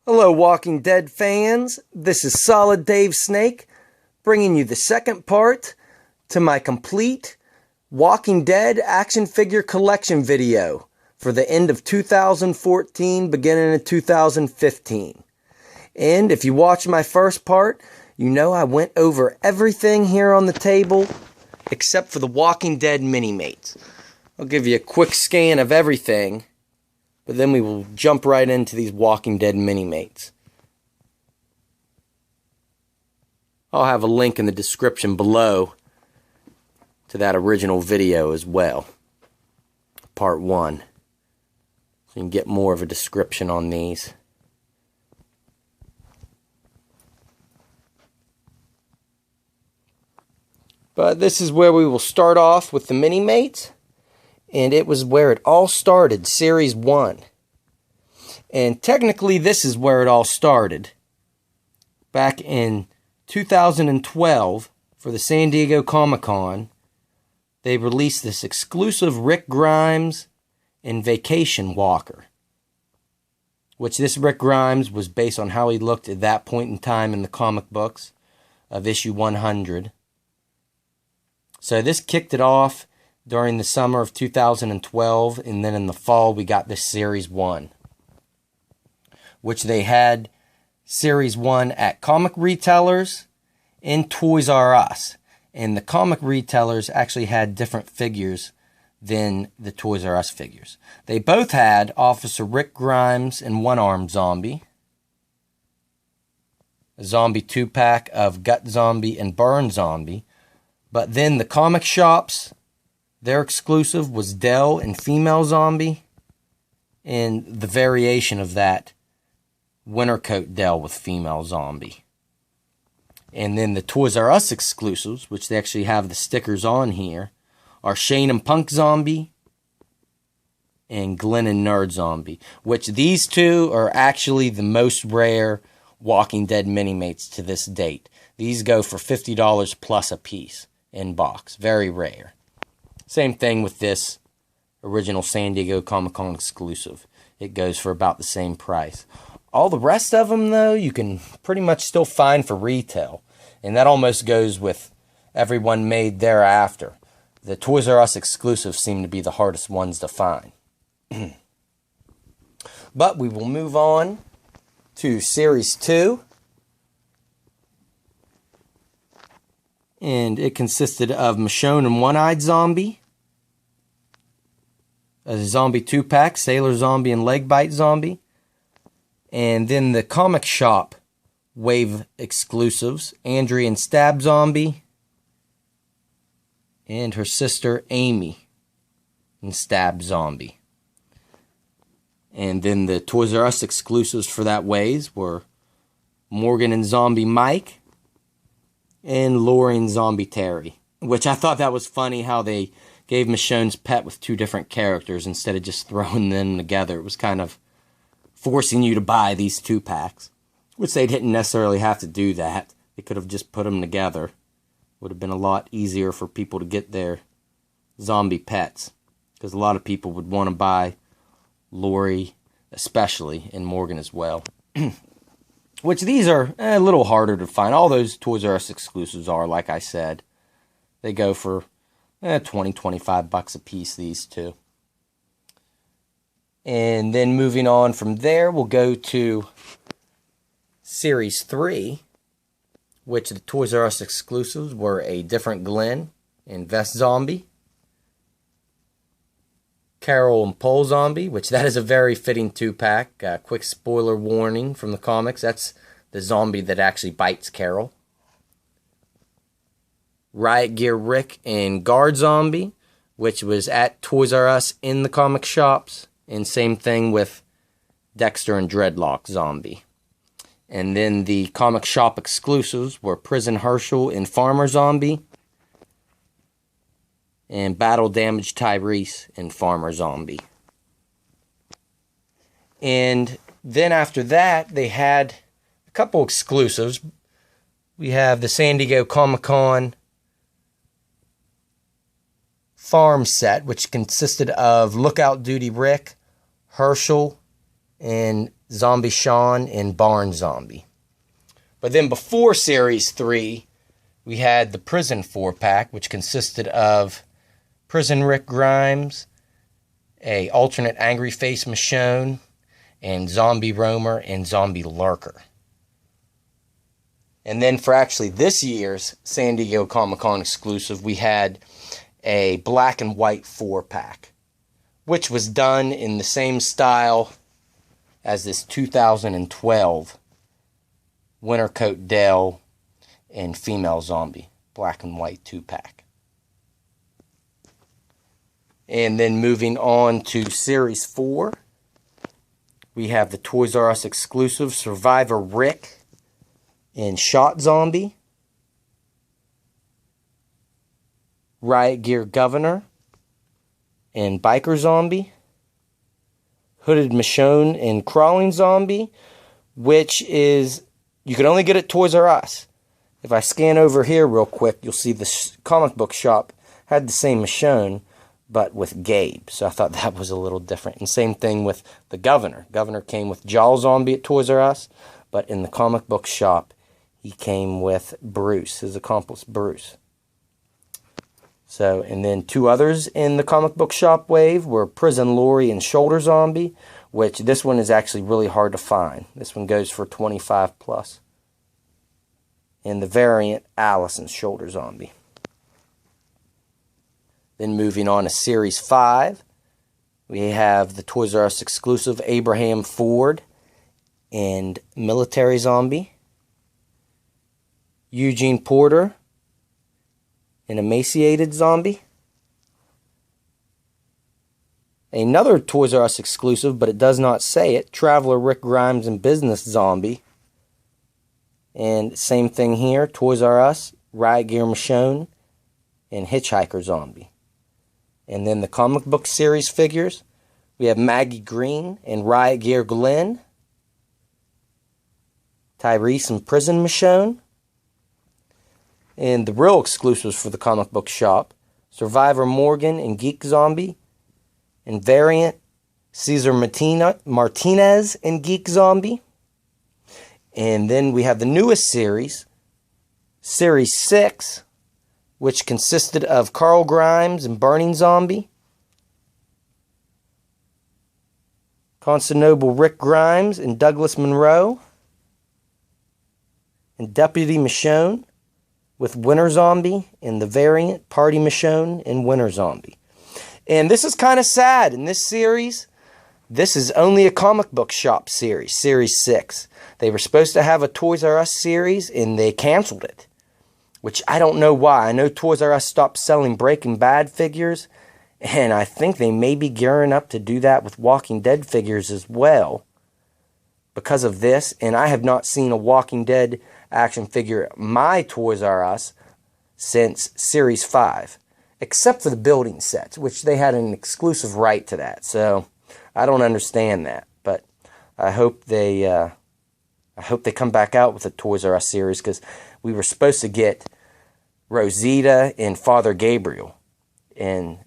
Hello, Walking Dead fans. This is Solid Dave Snake, bringing you the second part to my complete Walking Dead action figure collection video for the end of 2014, beginning of 2015. And if you watched my first part, you know I went over everything here on the table except for the Walking Dead Minimates. I'll give you a quick scan of everything, but then we will jump right into these Walking Dead Minimates. I'll have a link in the description below to that original video as well. Part 1. So you can get more of a description on these. But this is where we will start off with the Minimates. And it was where it all started, Series 1. And technically, this is where it all started. Back in 2012, for the San Diego Comic-Con, they released this exclusive Rick Grimes and Vacation Walker. Which this Rick Grimes was based on how he looked at that point in time in the comic books of issue 100. So this kicked it off during the summer of 2012, and then in the fall we got this Series 1, which they had Series 1 at comic retailers and Toys R Us. And the comic retailers actually had different figures than the Toys R Us figures. They both had Officer Rick Grimes and One-Armed Zombie, a Zombie 2-pack of Gut Zombie and Burn Zombie, but then the comic shops, their exclusive was Dell and Female Zombie, and the variation of that, Winter Coat Dell with Female Zombie. And then the Toys R Us exclusives, which they actually have the stickers on here, are Shane and Punk Zombie and Glenn and Nerd Zombie, which these two are actually the most rare Walking Dead Minimates to this date. These go for $50 plus a piece in box. Very rare. Same thing with this original San Diego Comic-Con exclusive. It goes for about the same price. All the rest of them, though, you can pretty much still find for retail. And that almost goes with everyone made thereafter. The Toys R Us exclusives seem to be the hardest ones to find. But we will move on to Series 2. And it consisted of Michonne and One-Eyed Zombie, a Zombie 2-pack, Sailor Zombie and Leg Bite Zombie. And then the comic shop wave exclusives, Andrea and Stab Zombie, and her sister Amy and Stab Zombie. And then the Toys R Us exclusives for that ways were Morgan and Zombie Mike and Lori and Zombie Terry. Which I thought that was funny how they gave Michonne's pet with two different characters instead of just throwing them together. It was kind of forcing you to buy these 2-packs, which they didn't necessarily have to do that. They could have just put them together. Would have been a lot easier for people to get their zombie pets, because a lot of people would want to buy Lori especially, and Morgan as well. Which these are a little harder to find. All those Toys R Us exclusives are, like I said. They go for $20-25 a piece, these two. And then moving on from there, we'll go to Series 3, which the Toys R Us exclusives were a Different Glenn and Vest Zombie, Carol and Pole Zombie, which that is a very fitting 2-pack. Quick spoiler warning from the comics. That's the zombie that actually bites Carol. Riot Gear Rick and Guard Zombie, which was at Toys R Us in the comic shops. And same thing with Dexter and Dreadlock Zombie. And then the comic shop exclusives were Prison Herschel and Farmer Zombie, and Battle Damage Tyrese and Farmer Zombie. And then after that, they had a couple exclusives. We have the San Diego Comic-Con farm set, which consisted of Lookout Duty Rick, Herschel, and Zombie Sean, and Barn Zombie. But then before Series 3, we had the Prison 4-pack, which consisted of Prison Rick Grimes, a alternate Angry Face Michonne, and Zombie Roamer and Zombie Lurker. And then for actually this year's San Diego Comic-Con exclusive, we had a black and white 4-pack, which was done in the same style as this 2012 Wintercoat Dell and Female Zombie black and white 2-pack. And then moving on to Series 4, we have the Toys R Us exclusive Survivor Rick and Shot Zombie, Riot Gear Governor and Biker Zombie, Hooded Michonne and Crawling Zombie, which is, you can only get at Toys R Us. If I scan over here real quick, you'll see the comic book shop had the same Michonne, but with Gabe. So I thought that was a little different. And same thing with the Governor. Governor came with Jaw Zombie at Toys R Us, but in the comic book shop, he came with Bruce, his accomplice Bruce. So, and then two others in the comic book shop wave were Prison Lori and Shoulder Zombie, which this one is actually really hard to find. This one goes for $25 plus. And the variant Alice and Shoulder Zombie. Then moving on to Series 5, we have the Toys R Us exclusive Abraham Ford and Military Zombie, Eugene Porter, an Emaciated Zombie, another Toys R Us exclusive, but it does not say it, Traveler Rick Grimes and Business Zombie, and same thing here, Toys R Us, Riot Gear Michonne, and Hitchhiker Zombie. And then the comic book series figures, we have Maggie Green and Riot Gear Glenn, Tyrese and Prison Michonne, and the real exclusives for the comic book shop, Survivor Morgan and Geek Zombie, and variant Cesar Martinez and Geek Zombie. And then we have the newest series, Series 6, which consisted of Carl Grimes and Burning Zombie, Constable Rick Grimes and Douglas Monroe, and Deputy Michonne, with Winter Zombie and the variant Party Michonne and Winter Zombie. And this is kind of sad. In this series, this is only a comic book shop series, Series 6. They were supposed to have a Toys R Us series, and they canceled it, which I don't know why. I know Toys R Us stopped selling Breaking Bad figures, and I think they may be gearing up to do that with Walking Dead figures as well because of this. And I have not seen a Walking Dead action figure at my Toys R Us since Series 5, except for the building sets, which they had an exclusive right to that. So I don't understand that, but I hope they come back out with a Toys R Us series, because we were supposed to get Rosita and Father Gabriel in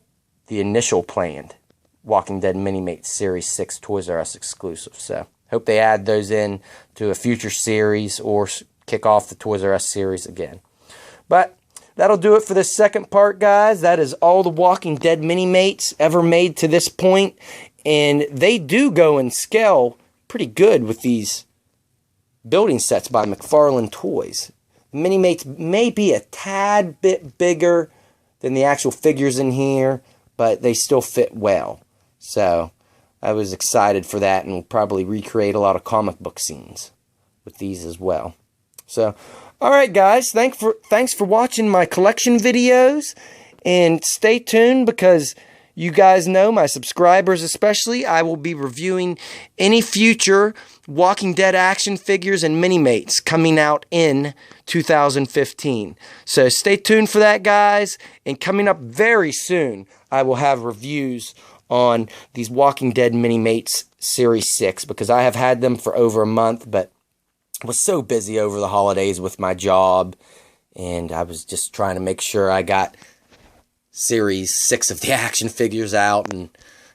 the initial planned Walking Dead Minimates Series 6 Toys R Us exclusive. So hope they add those in to a future series or kick off the Toys R Us series again. But that'll do it for this second part, guys. That is all the Walking Dead Minimates ever made to this point. And they do go in scale pretty good with these building sets by McFarlane Toys. The Minimates may be a tad bit bigger than the actual figures in here, but they still fit well. So I was excited for that, and will probably recreate a lot of comic book scenes with these as well. So, alright guys, thanks for watching my collection videos, and stay tuned, because you guys know, my subscribers especially, I will be reviewing any future Walking Dead action figures and Minimates coming out in 2015. So stay tuned for that, guys, and coming up very soon, I will have reviews on these Walking Dead Minimates Series 6, because I have had them for over a month, but was so busy over the holidays with my job, and I was just trying to make sure I got Series 6 of the action figures out, and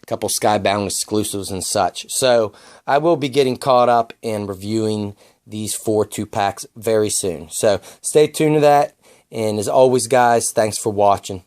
couple Skybound exclusives and such. So I will be getting caught up and reviewing these 4 2-packs very soon. So stay tuned to that. And as always, guys, thanks for watching.